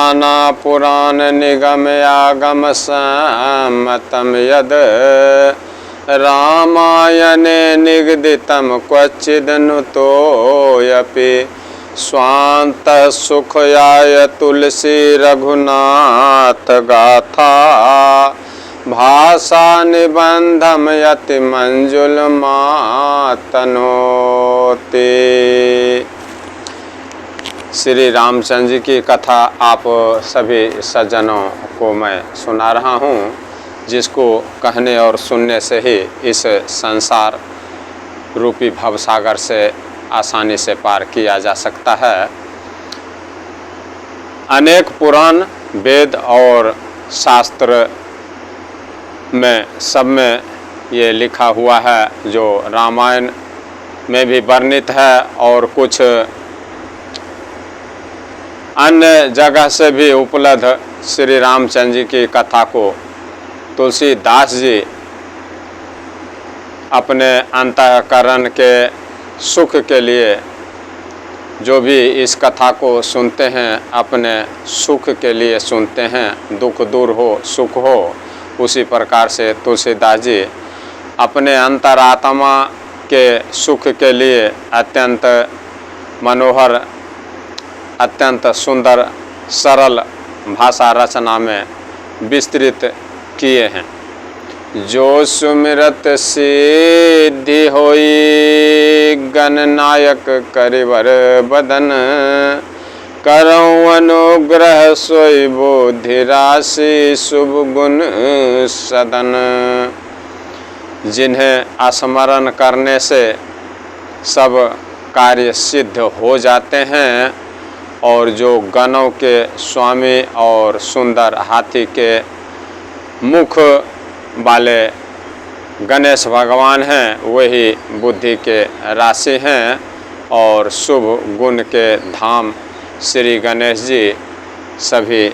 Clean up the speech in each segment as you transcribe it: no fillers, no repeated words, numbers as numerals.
नाना पुराण निगम आगम सम्मतम यद रामायणे निगदितं क्वचिदनुतोऽपि स्वान्तः सुखयाय तुलसी रघुनाथ गाथा भाषा निबंधम यति मंजुलमातनोति। श्री रामचंद्र जी की कथा आप सभी सज्जनों को मैं सुना रहा हूँ, जिसको कहने और सुनने से ही इस संसार रूपी भवसागर से आसानी से पार किया जा सकता है। अनेक पुराण वेद और शास्त्र में सब में ये लिखा हुआ है, जो रामायण में भी वर्णित है और कुछ अन्य जगह से भी उपलब्ध श्री रामचंद्र जी की कथा को तुलसीदास जी अपने अंतःकरण के सुख के लिए जो भी इस कथा को सुनते हैं, अपने सुख के लिए सुनते हैं, दुख दूर हो सुख हो, उसी प्रकार से तुलसीदास जी अपने अंतरात्मा के सुख के लिए अत्यंत मनोहर, अत्यंत सुंदर सरल भाषा रचना में विस्तृत किए हैं। जो सुमिरत सिद्धि होई गणनायक करिवर बदन करऊँ अनुग्रह सोई बुद्धि राशि शुभ गुण सदन। जिन्हें स्मरण करने से सब कार्य सिद्ध हो जाते हैं और जो गणों के स्वामी और सुंदर हाथी के मुख वाले गणेश भगवान हैं, वही बुद्धि के राशि हैं और शुभ गुण के धाम श्री गणेश जी सभी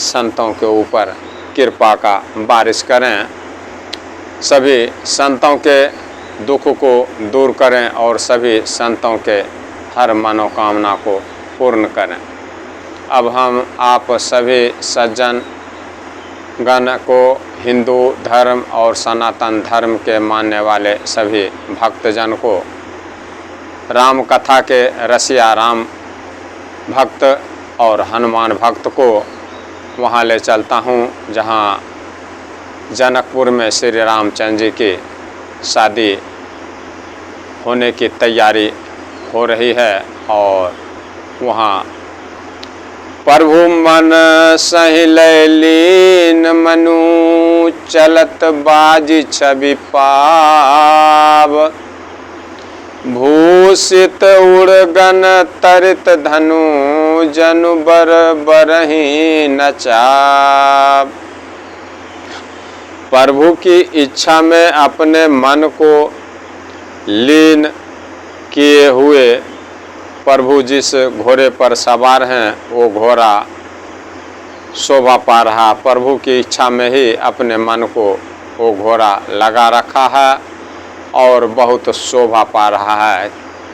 संतों के ऊपर कृपा का बारिश करें, सभी संतों के दुख को दूर करें और सभी संतों के हर मनोकामना को पूर्ण करें। अब हम आप सभी सज्जन गण को, हिंदू धर्म और सनातन धर्म के मानने वाले सभी भक्तजन को, राम कथा के रसिया राम भक्त और हनुमान भक्त को वहाँ ले चलता हूँ जहाँ जनकपुर में श्री रामचंद्र जी की शादी होने की तैयारी हो रही है। और वहाँ प्रभु मन सहि लीन मनु चलत बाजी छवि पाव भूषित उड़गन तरित धनु जनु बर बरही नचाव। प्रभु की इच्छा में अपने मन को लीन किए हुए प्रभु जिस घोड़े पर सवार हैं, वो घोड़ा शोभा पा रहा। प्रभु की इच्छा में ही अपने मन को वो घोड़ा लगा रखा है और बहुत शोभा पा रहा है,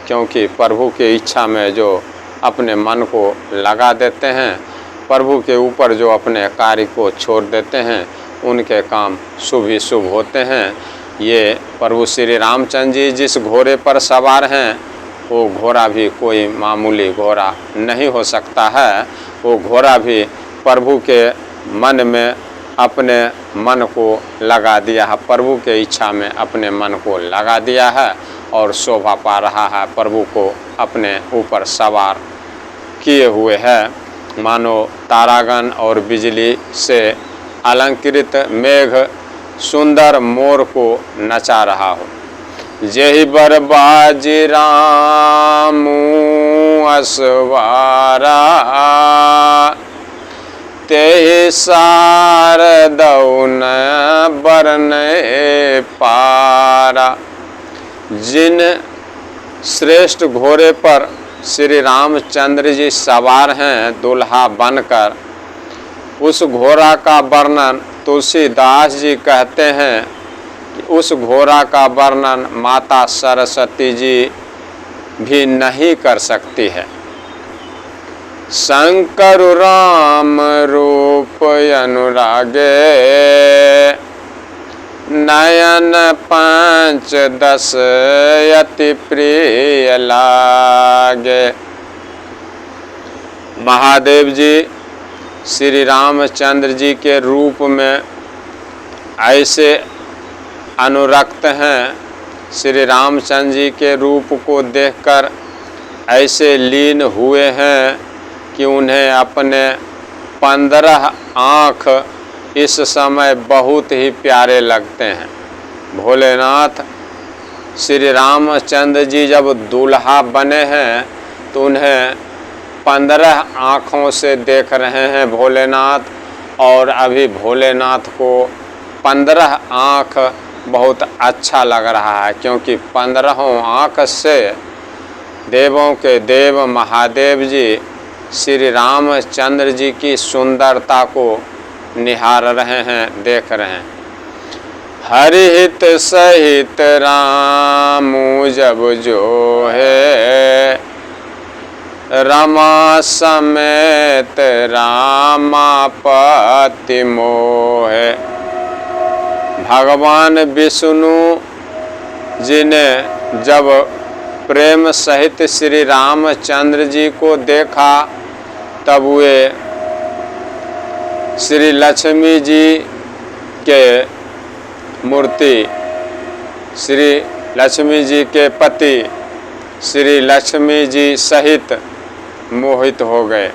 क्योंकि प्रभु की इच्छा में जो अपने मन को लगा देते हैं, प्रभु के ऊपर जो अपने कार्य को छोड़ देते हैं, उनके काम शुभ ही शुभ होते हैं। ये प्रभु श्री रामचंद्र जी जिस घोड़े पर सवार हैं, वो घोड़ा भी कोई मामूली घोड़ा नहीं हो सकता है। वो घोड़ा भी प्रभु के मन में अपने मन को लगा दिया है, प्रभु के इच्छा में अपने मन को लगा दिया है और शोभा पा रहा है, प्रभु को अपने ऊपर सवार किए हुए है। मानो तारागण और बिजली से अलंकृत मेघ सुंदर मोर को नचा रहा हो। जेहि बर बाजी रामू असवारा तेहि सारदौन बरने पारा। जिन श्रेष्ठ घोड़े पर श्री रामचंद्र जी सवार हैं दुल्हा बनकर, उस घोड़ा का वर्णन तुलसीदास जी कहते हैं कि उस घोड़ा का वर्णन माता सरस्वती जी भी नहीं कर सकती है। शंकर राम रूप अनुरागे, नयन पांच दस अति प्रिय लागे। महादेव जी श्री रामचंद्र जी के रूप में ऐसे अनुरक्त हैं, श्री रामचंद्र जी के रूप को देखकर ऐसे लीन हुए हैं कि उन्हें अपने 15 आँख इस समय बहुत ही प्यारे लगते हैं। भोलेनाथ श्री रामचंद्र जी जब दूल्हा बने हैं तो उन्हें 15 आँखों से देख रहे हैं भोलेनाथ, और अभी भोलेनाथ को 15 आँख बहुत अच्छा लग रहा है, क्योंकि 15 आँख से देवों के देव महादेव जी श्री रामचंद्र जी की सुंदरता को निहार रहे हैं, देख रहे हैं। हरिहित सहित रामू जब जो है, रमा समेत रामापति मोहे। भगवान विष्णु जी ने जब प्रेम सहित श्री रामचंद्र जी को देखा, तब वे श्री लक्ष्मी जी के मूर्ति, श्री लक्ष्मी जी के पति श्री लक्ष्मी जी सहित मोहित हो गए।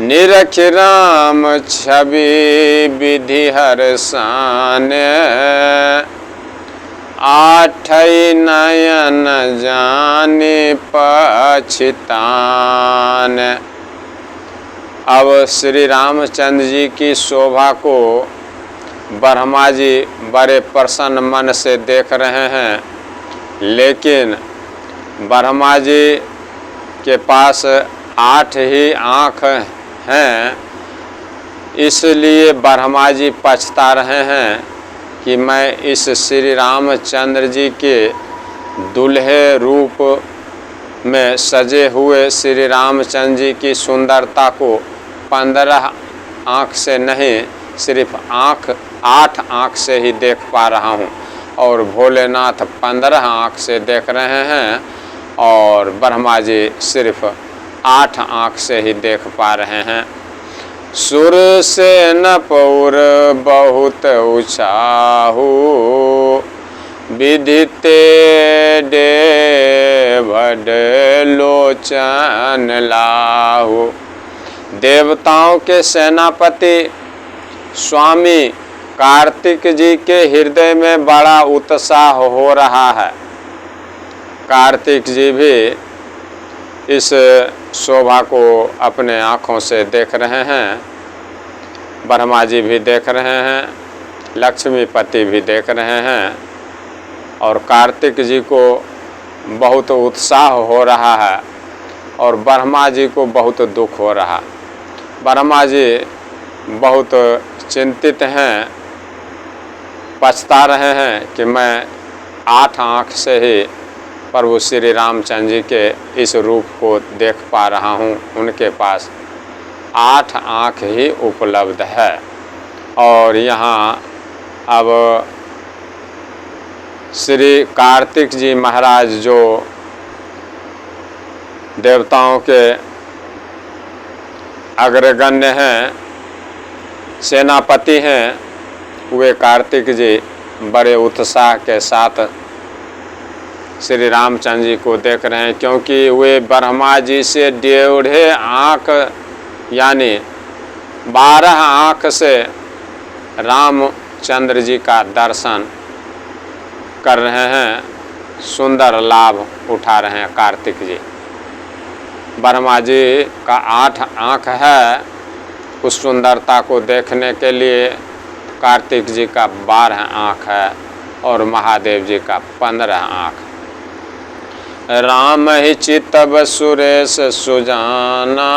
निरख राम छवि विधि हर्षान, आठई नयन जाने पछितान। अब श्री रामचंद्र जी की शोभा को ब्रह्मा जी बड़े प्रसन्न मन से देख रहे हैं, लेकिन ब्रह्मा जी के पास 8 ही आँख हैं, इसलिए ब्रह्मा जी पछता रहे हैं कि मैं इस श्री रामचंद्र जी के दूल्हे रूप में सजे हुए श्री रामचंद्र जी की सुंदरता को 15 आँख से नहीं, सिर्फ 8 आँख से ही देख पा रहा हूँ, और भोलेनाथ 15 आँख से देख रहे हैं, और ब्रह्मा जी सिर्फ 8 आँख से ही देख पा रहे हैं। सुर से न पौर बहुत उछाहू, विदिते देवड लोचन लाहू। देवताओं के सेनापति स्वामी कार्तिक जी के हृदय में बड़ा उत्साह हो रहा है। कार्तिक जी भी इस शोभा को अपने आँखों से देख रहे हैं, ब्रह्मा जी भी देख रहे हैं, लक्ष्मीपति भी देख रहे हैं, और कार्तिक जी को बहुत उत्साह हो रहा है और ब्रह्मा जी को बहुत दुख हो रहा। ब्रह्मा जी बहुत चिंतित हैं, पछता रहे हैं कि मैं 8 आँख से ही प्रभु श्री रामचंद्र जी के इस रूप को देख पा रहा हूँ। उनके पास 8 आँख ही उपलब्ध है। और यहाँ अब श्री कार्तिक जी महाराज जो देवताओं के अग्रगण्य हैं, सेनापति हैं, वे कार्तिक जी बड़े उत्साह के साथ श्री रामचंद्र जी को देख रहे हैं, क्योंकि वे ब्रह्मा जी से 1.5 आँख यानी 12 आँख से रामचंद्र जी का दर्शन कर रहे हैं, सुंदर लाभ उठा रहे हैं कार्तिक जी। ब्रह्मा जी का 8 आँख है, उस सुंदरता को देखने के लिए कार्तिक जी का 12 आँख है और महादेव जी का 15 आँख। राम ही चितब सुरेश सुजाना,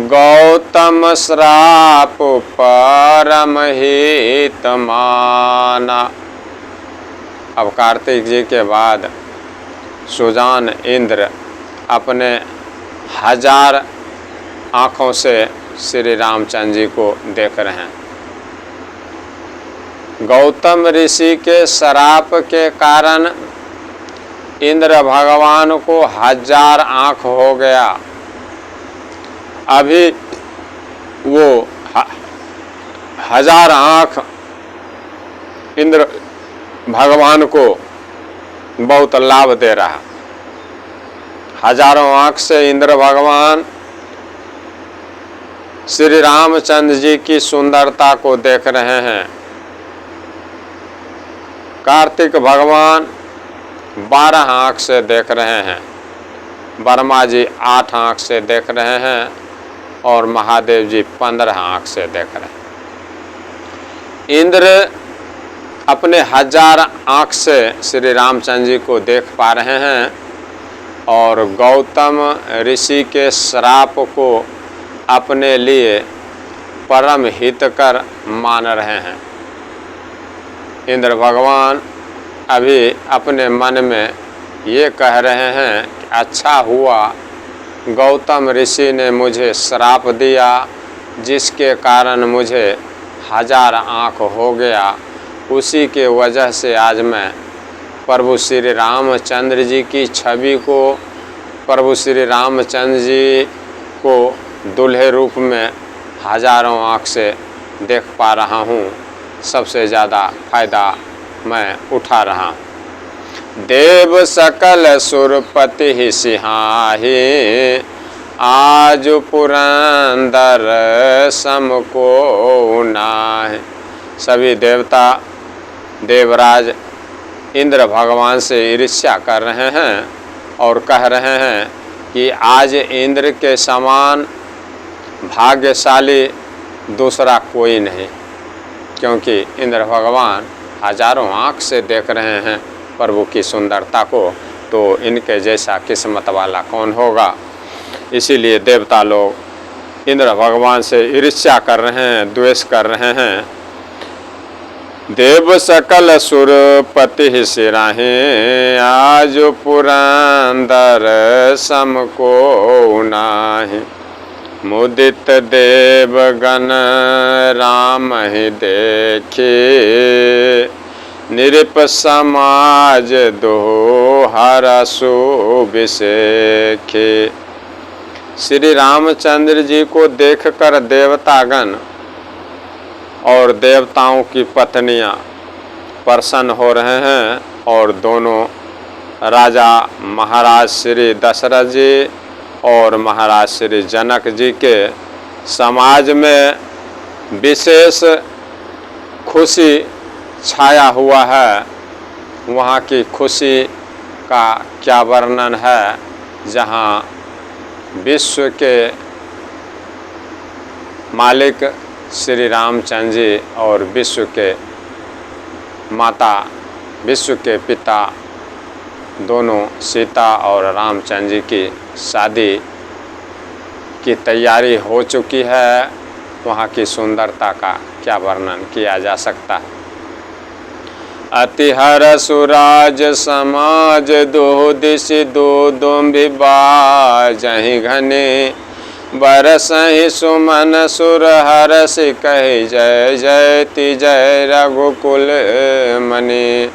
गौतम श्राप परम हित माना। अब कार्तिक जी के बाद सुजान इंद्र अपने 1000 आँखों से श्री रामचंद्र जी को देख रहे हैं। गौतम ऋषि के श्राप के कारण इंद्र भगवान को 1000 आँख हो गया। अभी वो 1000 आँख इंद्र भगवान को बहुत लाभ दे रहा। 1000 आँख से इंद्र भगवान श्री रामचंद्र जी की सुंदरता को देख रहे हैं। कार्तिक भगवान 12 आँख से देख रहे हैं, ब्रह्मा जी 8 आँख से देख रहे हैं और महादेव जी 15 आँख से देख रहे हैं। इंद्र अपने 1000 आँख से श्री रामचंद्र जी को देख पा रहे हैं और गौतम ऋषि के श्राप को अपने लिए परम हितकर मान रहे हैं। इंद्र भगवान अभी अपने मन में ये कह रहे हैं कि अच्छा हुआ गौतम ऋषि ने मुझे श्राप दिया, जिसके कारण मुझे 1000 आँख हो गया। उसी के वजह से आज मैं प्रभु श्री रामचंद्र जी की छवि को, प्रभु श्री रामचंद्र जी को दूल्हे रूप में 1000 आँख से देख पा रहा हूँ। सबसे ज़्यादा फायदा मैं उठा रहा हूँ। देव सकल सुरपति सिहाही, आज पुरंदर सम को नाहि। सभी देवता देवराज इंद्र भगवान से ईर्ष्या कर रहे हैं और कह रहे हैं कि आज इंद्र के समान भाग्यशाली दूसरा कोई नहीं, क्योंकि इंद्र भगवान 1000 आँख से देख रहे हैं प्रभु की सुंदरता को, तो इनके जैसा किस्मत वाला कौन होगा। इसीलिए देवता लोग इंद्र भगवान से ईर्ष्या कर रहे हैं, द्वेष कर रहे हैं। देव सकल सुरपति सिराहे, आज पुरंदर सम को नाहि। मुदित देव गण राम ही देखे, निरप समाज दो हरसु विसेखे। श्री रामचंद्र जी को देखकर देवतागण और देवताओं की पत्नियां प्रसन्न हो रहे हैं और दोनों राजा महाराज श्री दशरथ जी और महाराज श्री जनक जी के समाज में विशेष खुशी छाया हुआ है। वहाँ की खुशी का क्या वर्णन है, जहाँ विश्व के मालिक श्री रामचंद्र जी और विश्व के माता, विश्व के पिता, दोनों सीता और रामचंद्र जी की शादी की तैयारी हो चुकी है। वहाँ की सुंदरता का क्या वर्णन किया जा सकता है। अतिहर सुराज समाज दो दिश दो दुम्भि बाजहि घने, बरसहि सुमन सुर हरस कहि जय जयति जय रघुकुल मनि।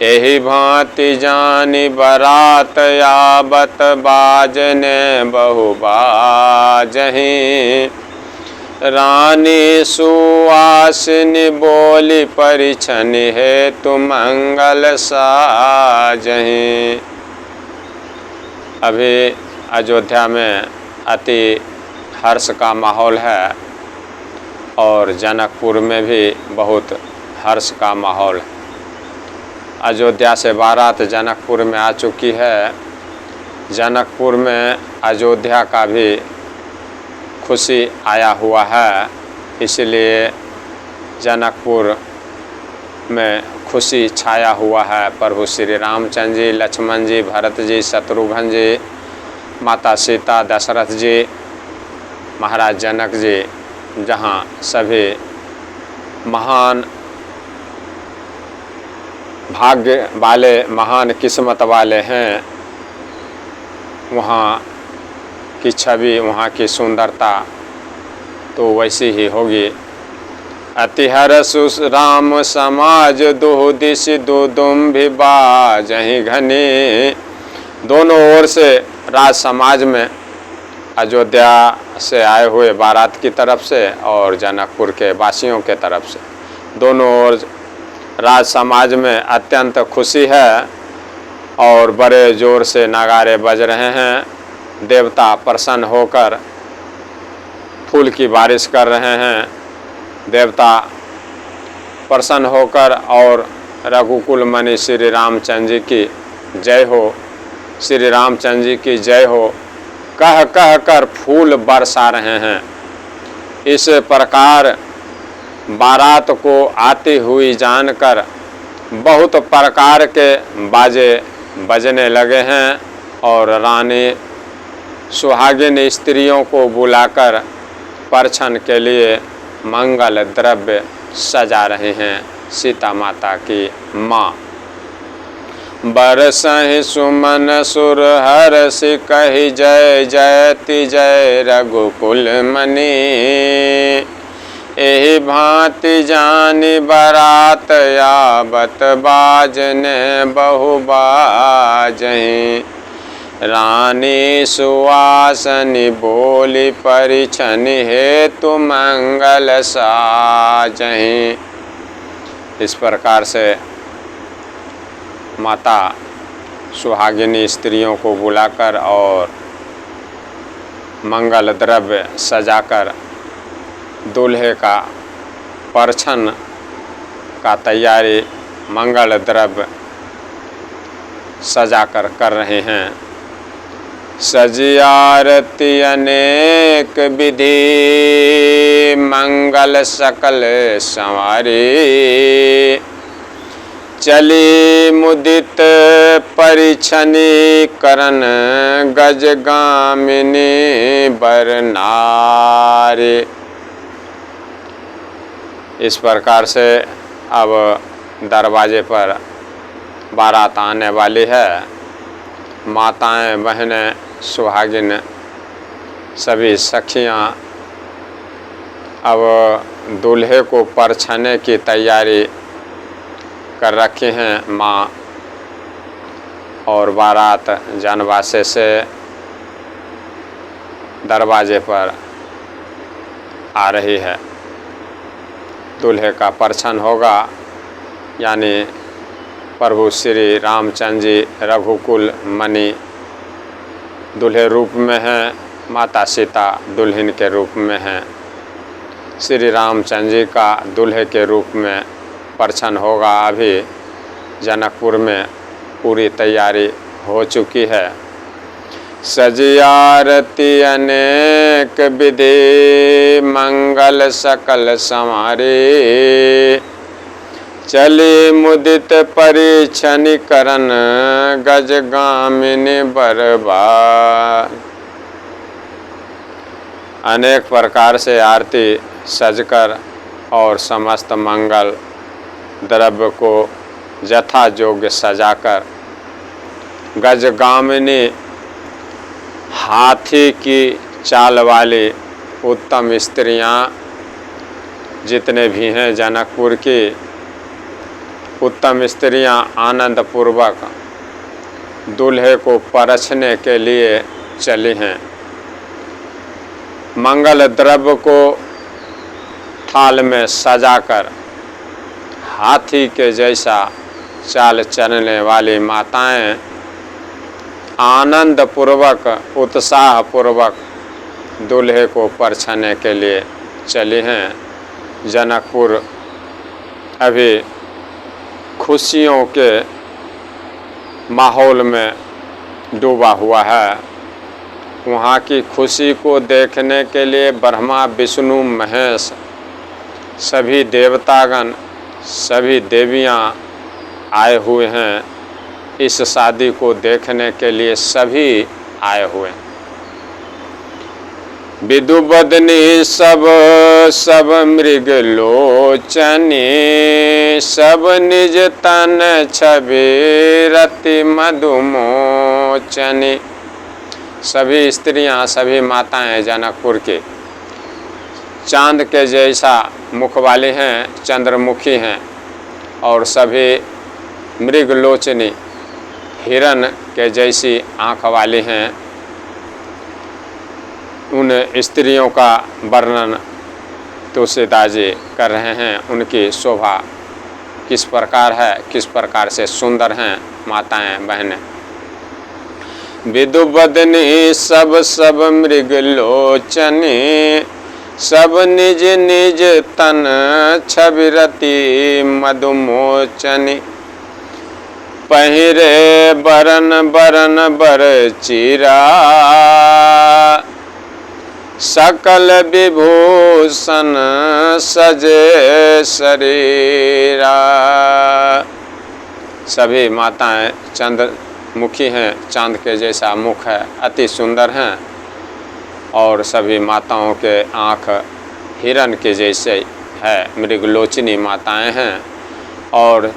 एहि भांति जानि बरात आबत बाजने बहु बाजहि, रानी सुवासिनी बोली परिछन हेतु मंगल साजहि। अभी अयोध्या में अति हर्ष का माहौल है और जनकपुर में भी बहुत हर्ष का माहौल है। अयोध्या से बारात जनकपुर में आ चुकी है। जनकपुर में अयोध्या का भी खुशी आया हुआ है, इसलिए जनकपुर में खुशी छाया हुआ है। प्रभु श्री रामचंद्र जी, लक्ष्मण जी, भरत जी, शत्रुघ्न जी, माता सीता, दशरथ जी, महाराज जनक जी, जहाँ सभी महान भाग्य वाले, महान किस्मत वाले हैं, वहाँ की छवि, वहाँ की सुंदरता तो वैसी ही होगी। अतिहरसु राम समाज दुह दिश दुदुम्भि बाजहि घनी। दोनों ओर से राज समाज में, अयोध्या से आए हुए बारात की तरफ से और जनकपुर के वासियों के तरफ से, दोनों ओर राज समाज में अत्यंत खुशी है और बड़े जोर से नगाड़े बज रहे हैं। देवता प्रसन्न होकर फूल की बारिश कर रहे हैं। देवता प्रसन्न होकर और रघुकुल मणि श्री रामचंद्र जी की जय हो, श्री रामचंद्र जी की जय हो कह कह कर फूल बरसा रहे हैं। इस प्रकार बारात को आती हुई जानकर बहुत प्रकार के बाजे बजने लगे हैं और रानी सुहागिन स्त्रियों को बुलाकर परछन के लिए मंगल द्रव्य सजा रहे हैं। सीता माता की माँ बरसहि सुमन सुर हरषि कहि जय जयति जय रघुकुल मणि। एहि भांति जानि बरात यावत बाजने बहु बाजहि। रानी सुवासनि बोली परिछनि हेतु मंगल साजहि। इस प्रकार से माता सुहागिनी स्त्रियों को बुलाकर और मंगल द्रव्य सजाकर दूल्हे का परछन का तैयारी मंगल द्रव्य सजाकर कर रहे हैं। सजी आरती अनेक विधि मंगल सकल संवारी। चली मुदित परिछनि करन गज गामिनी बर नारी। इस प्रकार से अब दरवाजे पर बारात आने वाली है। माताएं, बहनें, सुहागिन, सभी सखियां अब दूल्हे को परछने की तैयारी कर रखी हैं। माँ और बारात जानवासे से दरवाजे पर आ रही है। दूल्हे का परछन होगा, यानी प्रभु श्री रामचंद्र जी रघुकुल मणि दूल्हे रूप में हैं, माता सीता दुल्हन के रूप में हैं। श्री रामचंद्र जी का दूल्हे के रूप में परछन होगा। अभी जनकपुर में पूरी तैयारी हो चुकी है। सजी आरती अनेक विधि मंगल सकल संवारी। चली मुदित परिछनि करन गज गामिनी बरबार। अनेक प्रकार से आरती सजकर और समस्त मंगल द्रव्य को यथा योग्य सजाकर गजगामिनी हाथी की चाल वाली उत्तम स्त्रियां जितने भी हैं जनकपुर की उत्तम स्त्रियां आनंद पूर्वक दूल्हे को परछने के लिए चली हैं। मंगल द्रव्य को थाल में सजाकर हाथी के जैसा चाल चलने वाली माताएं आनंद पूर्वक उत्साह पूर्वक दूल्हे को परछने के लिए चली हैं। जनकपुर अभी खुशियों के माहौल में डूबा हुआ है। वहाँ की खुशी को देखने के लिए ब्रह्मा विष्णु महेश सभी देवतागण सभी देवियाँ आए हुए हैं। इस शादी को देखने के लिए सभी आए हुए हैं। विदुबदनी सब मृग लोचनी सब निज तन छवि रति मधुमोचनी। सभी स्त्रियां, सभी माताएं जनकपुर की चांद के जैसा मुख वाली हैं, चंद्रमुखी हैं और सभी मृगलोचनी हिरण के जैसी आँख वाली हैं। उन स्त्रियों का वर्णन तुलसीदास जी कर रहे हैं। उनकी शोभा किस प्रकार है, किस प्रकार से सुंदर हैं माताएं बहनें। विदुबदनी सब सब मृगलोचनी, सब निज निज तन छबिरती मधुमोचनी। पहिरे बरन बरन बर चीरा, सकल विभूषण सजे शरीरा। सभी माताएं चंद्रमुखी हैं, चांद के जैसा मुख है, अति सुंदर हैं और सभी माताओं के आँख हिरण के जैसे है, मृगलोचनी माताएं हैं। और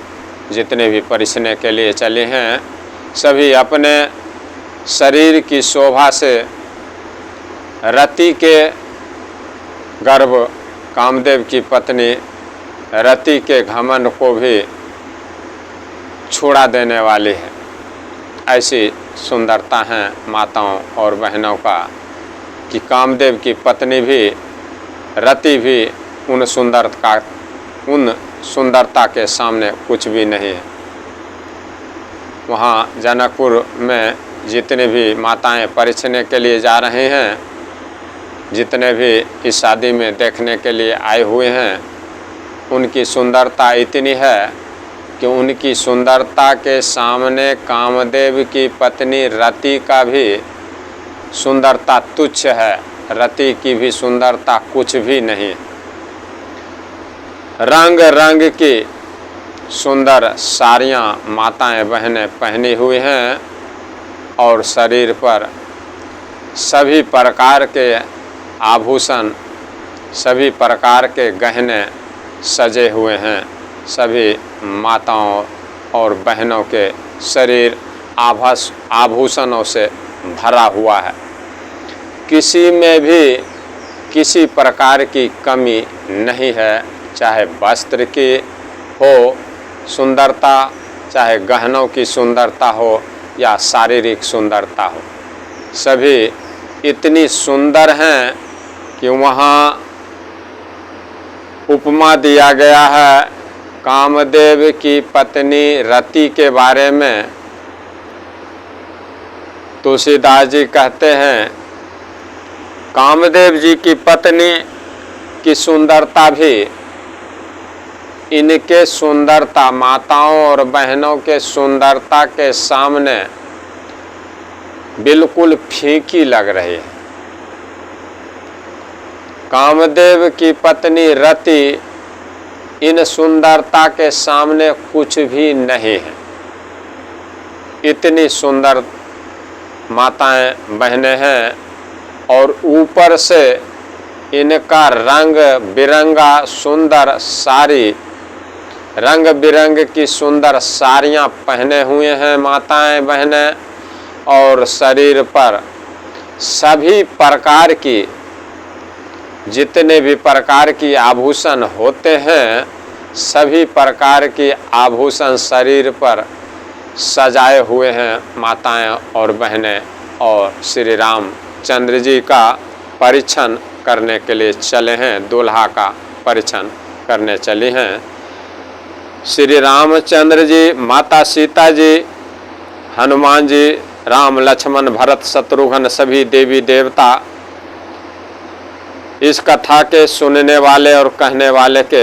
जितने भी परिछने के लिए चले हैं सभी अपने शरीर की शोभा से रति के गर्भ कामदेव की पत्नी रति के घमंड को भी छुड़ा देने वाली है। ऐसी सुंदरता है माताओं और बहनों का कि कामदेव की पत्नी भी रति भी उन सुंदरता के सामने कुछ भी नहीं है। वहाँ जनकपुर में जितने भी माताएं परिछने के लिए जा रहे हैं, जितने भी इस शादी में देखने के लिए आए हुए हैं, उनकी सुंदरता इतनी है कि उनकी सुंदरता के सामने कामदेव की पत्नी रति का भी सुंदरता तुच्छ है। रति की भी सुंदरता कुछ भी नहीं। रंग रंग की सुंदर साड़ियाँ माताएं बहनें पहनी हुई हैं और शरीर पर सभी प्रकार के आभूषण, सभी प्रकार के गहने सजे हुए हैं। सभी माताओं और बहनों के शरीर आभूषणों से भरा हुआ है। किसी में भी किसी प्रकार की कमी नहीं है, चाहे वस्त्र की हो सुंदरता, चाहे गहनों की सुंदरता हो या शारीरिक सुंदरता हो। सभी इतनी सुंदर हैं कि वहाँ उपमा दिया गया है कामदेव की पत्नी रति के बारे में। तुलसीदास जी कहते हैं कामदेव जी की पत्नी की सुंदरता भी इनके सुंदरता, माताओं और बहनों के सुंदरता के सामने बिल्कुल फीकी लग रही है। कामदेव की पत्नी रति इन सुंदरता के सामने कुछ भी नहीं है। इतनी सुंदर माताएं बहनें हैं और ऊपर से इनका रंग बिरंगा सुंदर साड़ी, रंग बिरंग की सुंदर साड़ियाँ पहने हुए हैं माताएं बहनें और शरीर पर सभी प्रकार की जितने भी प्रकार की आभूषण होते हैं, सभी प्रकार की आभूषण शरीर पर सजाए हुए हैं माताएं और बहनें। और श्री रामचंद्र जी का परीक्षण करने के लिए चले हैं, दूल्हा का परीक्षण करने चले हैं। श्री रामचंद्र जी, माता सीता जी, हनुमान जी, राम लक्ष्मण भरत शत्रुघ्न सभी देवी देवता इस कथा के सुनने वाले और कहने वाले के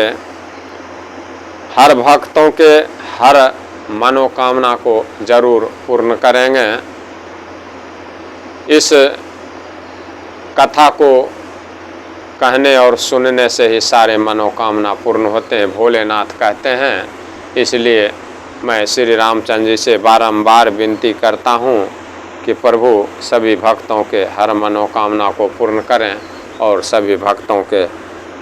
हर भक्तों के हर मनोकामना को जरूर पूर्ण करेंगे। इस कथा को कहने और सुनने से ही सारे मनोकामना पूर्ण होते हैं, भोलेनाथ कहते हैं। इसलिए मैं श्री रामचंद्र जी से बारंबार विनती करता हूँ कि प्रभु सभी भक्तों के हर मनोकामना को पूर्ण करें और सभी भक्तों के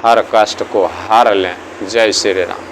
हर कष्ट को हर लें। जय श्री राम।